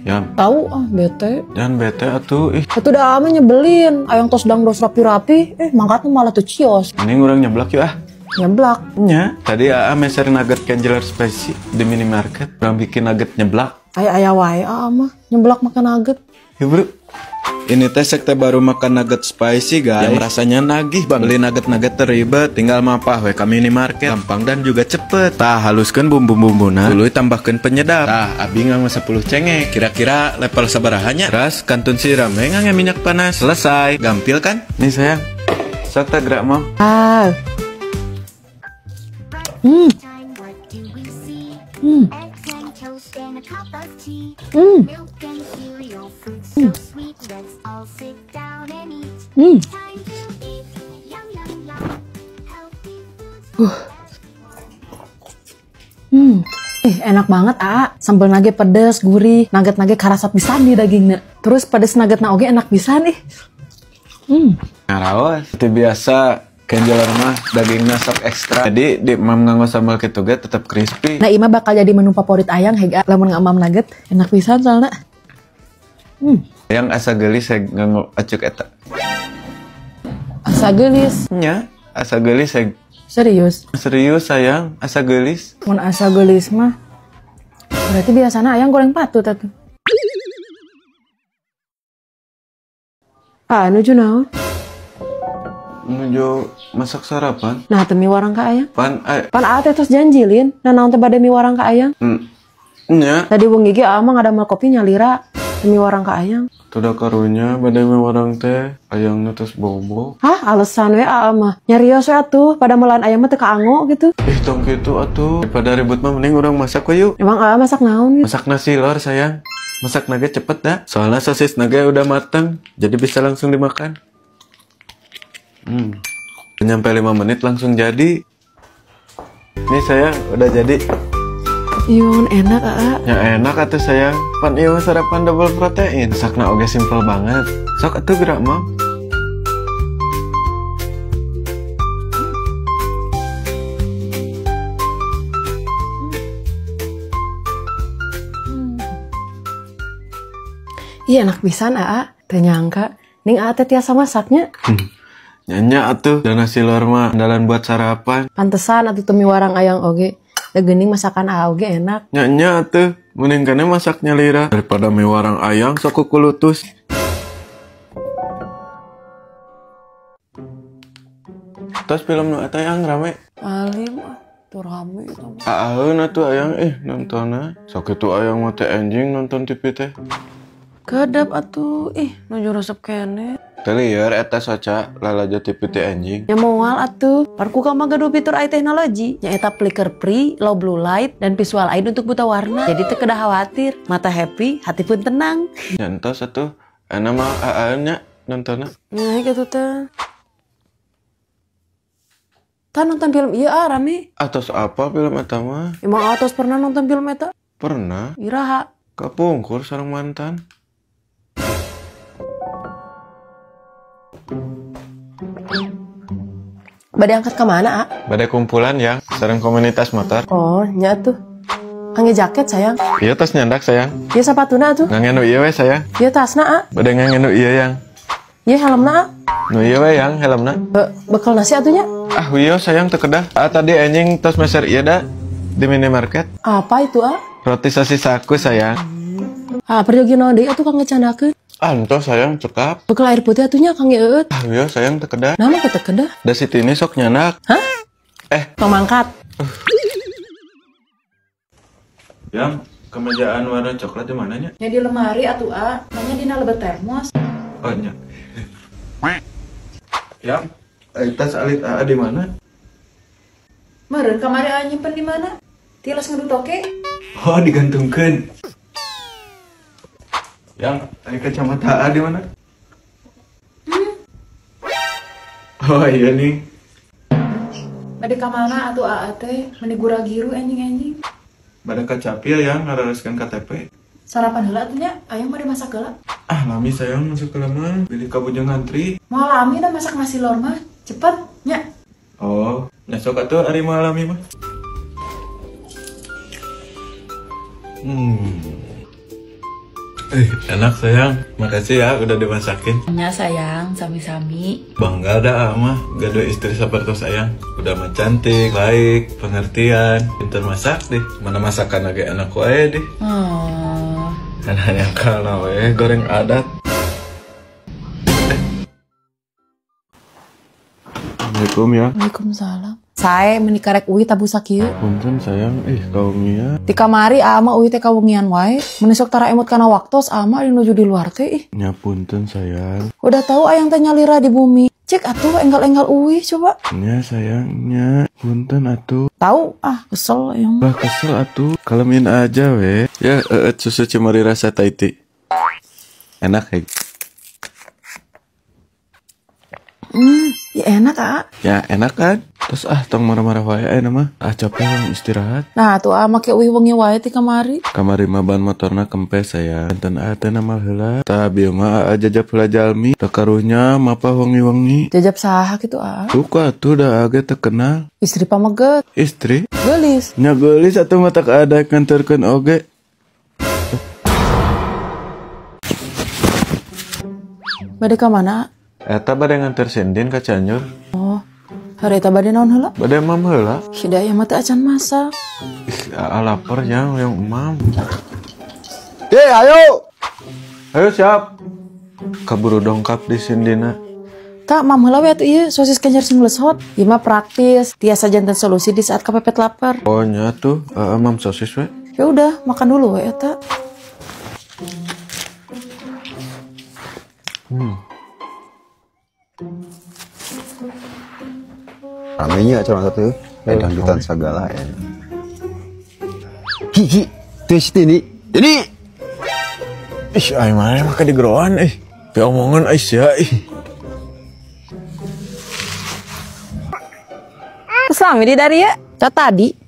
Ya, Tahu bete. jangan bete atuh. Itu udah ama nyebelin. Ayang tos dang dos rapi-rapi, mangkatnya malah tuh cios. Ini orang nyeblak yuk ah. Nyeblak. Nya, tadi AA meser nugget Kenjeler Spicy di minimarket. Orang bikin nugget nyeblak. Ayah wae ama nyeblak makan nugget. Ya bro. Ini teh sekte baru makan nugget spicy guys. Yang rasanya nagih bang. Beli nugget-nugget teribet, tinggal mapah we ke minimarket. Gampang dan juga cepet. Tah haluskan bumbu-bumbuna. Dulu tambahkan penyedap. Tah abi nganggo 10 cengek. Kira-kira level sabarahannya. Terus kantun siram we ngangge minyak panas. Selesai. Gampil kan? Nih sayang. Sok tak gerak mau. Enak banget sambal nage pedes, gurih, nugget karasap pisan di dagingnya. Terus pedes nuggetna oge enak pisan ih. Ngaraos. Seperti biasa Kenjeler mah dagingnya sok ekstra. Jadi di mam nganggo sambal kitu ge tetap crispy. Nah ima bakal jadi menu favorit ayang hega lamun ngamam nugget enak pisan soalna. Yang asa geulis saya nganggo acuk eta. Asa geulis. Nya, asa geulis saya. Serius. Serius sayang, asa geulis. Mun asa geulis mah berarti biasana ayang goreng patut atuh. Nuju naon? Menuju masak sarapan. Nah teu mi warang ka ayang. Pan Teh tos janjilin, nah naon teh bade mi warang ka ayang. nya, Tadi wengi ge mah ngadamel kopi nyalira demi warang ka ayang. tuda karunya badai mewarang teh ayangna tos bobo. Alasan we mah. Nyarios we atuh pada melan ayang mah teu kaango gitu. Tong kitu atuh. Daripada ribut mah mending urang masak we yuk. Emang masak naon gitu? Masak nasi lor sayang. Masak naga cepet dah. Soalnya sosis naga udah matang, jadi bisa langsung dimakan. Nyampe 5 menit langsung jadi. Ini sayang udah jadi. Yun enak Ya enak atuh sayang. Pan ieu sarapan double protein. Sakna oge simple banget. Sok atuh gerak mam. Iya enak pisan teu nyangka. Ning teh tiasa masaknya. Nyanya atuh dan nasi lor mah andalan buat sarapan. Pantesan atuh teu mi warang ayang oge. Da geuning masakan oge enak. Nyanya atuh mending kana masaknya lira daripada mie warang ayang sok kulutus. Terus film nu eta yang rame. Alim tuh rame itu. Aaeun atuh ayang nontonna. Sok itu ayang mah teh anjing nonton TV teh. Kedap atuh nuju resep kene. Teu lieur eta soca lalajo TV teh anjing. Ya moal atuh. Parku ka mah gaduh fitur AI teknologi. Nyaeta flicker free, low blue light, dan visual aid untuk buta warna. Jadi teu kedah khawatir. Mata happy, hati pun tenang. Nyantos atuh. Ana mah aaeun nya nontonna. Nah gitu teh. Tah nonton film ieu rame. Atos apa film eta mah? Emang atos pernah nonton film eta? Pernah. Iraha. Kapungkur sareng mantan. Bade angkat ke mana, Badai kumpulan ya, sareng komunitas motor. Oh, nya tuh. Angge jaket sayang. Iya tas nyandak sayang. Ieu sapatuna tuh. Ngangenu ieu we sayang. Ieu tasna Badai ngangenu ieu yang. Ieu helmna Nu ieu we yang helmna. bekal nasi atunya. Wiyo sayang teu kedah. Tadi anjing tos meser ieu da di minimarket. Apa itu Roti sosis aku sayang. Perjogi naon deui atuh kang ngecandakeun. Antos sayang cekap. Bekal air putih atunya kang eut. Wiyo sayang teu kedah. Nama teu kedah. Da Siti ini sok nyanak. Pamangkat. Yang kemejaan warna coklat di mananya? Nya di lemari atuh nanya dina lebet termos. Oh nya. Yang tas alit di mana? Meureun kamari nyimpen di mana? Tilas ngadutoke. Oh digantungkeun. Yang kacamata di mana? Oh iya nih. Bade ka mana atuh teh? Meni gura giru anjing-anjing. Bade kacapil yang ngarareskeun KTP. Sarapan heula atuh nya, aya mah dimasak heula. Lami sayang masuk ke lama, pilih kabujang ngantri. Moal lami dah masak nasi lor mah. Cepet nya. Oh, nyesok atuh ari moal lami mah. Enak sayang, makasih ya udah dimasakin. Ya sayang, sami-sami. Bangga dah mah, gado istri seperti sayang. Udah mah cantik, baik, pengertian, pintar masak deh. Mana masakan lagi enak wae deh. Enak yang kalau goreng adat. Assalamualaikum ya. Waalaikumsalam. Saya menikarek uwi tabu sakieu. Punten sayang, kaumnya. Di kamari ama uwi teh kawungian wae. Menisok tara emot kana waktos ama dinuju di luar teh. Ya punten sayang. Udah tahu ayang teh nyalira di bumi. Cek atuh enggal-enggal uwi coba. Ya sayangnya, punten atuh. Tahu kesel yang. Bah kesel atuh, kalemin aja we. Ya susu cemari rasa Taiti. Enak ya. Ya enak Ya enak kan? Terus tong marah-marah wae nama. Capek lang istirahat. Nah tuh make uwi wengi wae ti kamari. Kamari mah ban motorna kempes saya. Enten teh nama heula. Tah bieu mah jajab heula jalmi. Teu karunya mapa wengi-wengi. Jajab saha kitu Suka tuh dah age teu kenal. Istri pameget. Istri? Geulis. Nya geulis atuh mah tak ada kantorkeun oge. Bade ka mana? Eta bade nganter Sindin ka Cianjur. Hari eta bade naon heula? Bade mam heula. Hidayah mah teh acan masak. Lapar yang mam. Ayo. Ayo siap. Kaburu dongkap di Sindina. Tak mam heula we atuh ieu sosis kenyer sing lesot. Ieu mah praktis, tiasa janten solusi di saat kepepet lapar. Oh nya tuh mam sosis we. Ya udah, makan dulu we eta. Ramenya acara satu, dangdutan segala ya. Hi, tes ini. Ay mana maka digeroan Pi omongan sia Sami di dari ya. Tadi